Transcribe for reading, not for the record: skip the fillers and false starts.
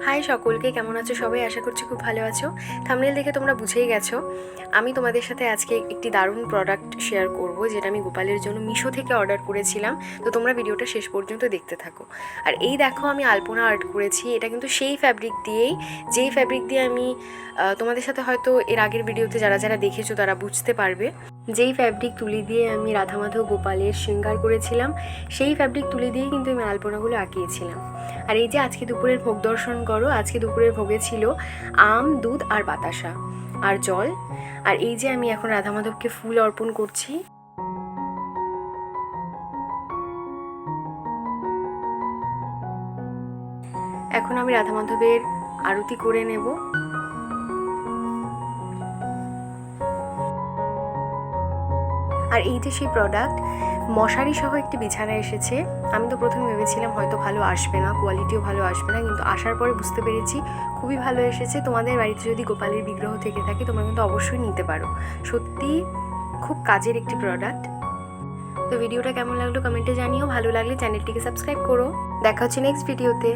High সকলকে, কেমন আছো সবাই? আশা করছি খুব ভালো আছো। থাম্বনেল দেখে তোমরা বুঝেই গেছো আমি তোমাদের সাথে আজকে একটি দারুণ প্রোডাক্ট শেয়ার করব, যেটা আমি গোপালের জন্য মিশো থেকে অর্ডার করেছিলাম। তো তোমরা ভিডিওটা শেষ পর্যন্ত দেখতে থাকো। আর এই দেখো, আমি আলপনা আর্ট করেছি। এটা কিন্তু সেই ফ্যাব্রিক দিয়েই, যেই ফ্যাব্রিক দিয়ে আমি তোমাদের সাথে হয়তো এর আগের ভিডিওতে যারা যারা দেখেছো তারা বুঝতে পারবে, যেই ফ্যাব্রিক তুলি দিয়ে আমি রাধা মাধব গোপালের শৃঙ্গার করেছিলাম, সেই ফ্যাব্রিক তুলি দিয়েই কিন্তু আমি আলপনাগুলো আঁকিয়েছিলাম। আর এই যে আজকে দুপুরের ভোগ দর্শন করো, আজকে দুপুরের ভোগে ছিল আম, দুধ আর বাতাসা আর জল। আর এই যে আমি এখন রাধা মাধবকে ফুল অর্পণ করছি। এখন আমি রাধা মাধবের আরতি করে নেব। আর এই যে সেই প্রোডাক্ট, মশারি সহ একটি বিছানা এসেছে। আমি তো প্রথমে ভেবেছিলাম হয়তো ভালো আসবে না, কোয়ালিটিও ভালো আসবে না, কিন্তু আসার পরে বুঝতে পেরেছি খুবই ভালো এসেছে। তোমাদের বাড়িতে যদি গোপালের বিগ্রহ থেকে থাকে তোমরা কিন্তু অবশ্যই নিতে পারো। সত্যি খুব কাজের একটি প্রোডাক্ট। তো ভিডিওটা কেমন লাগলো কমেন্টে জানিও। ভালো লাগলে চ্যানেলটিকে সাবস্ক্রাইব করো। দেখা হচ্ছে নেক্সট ভিডিওতে।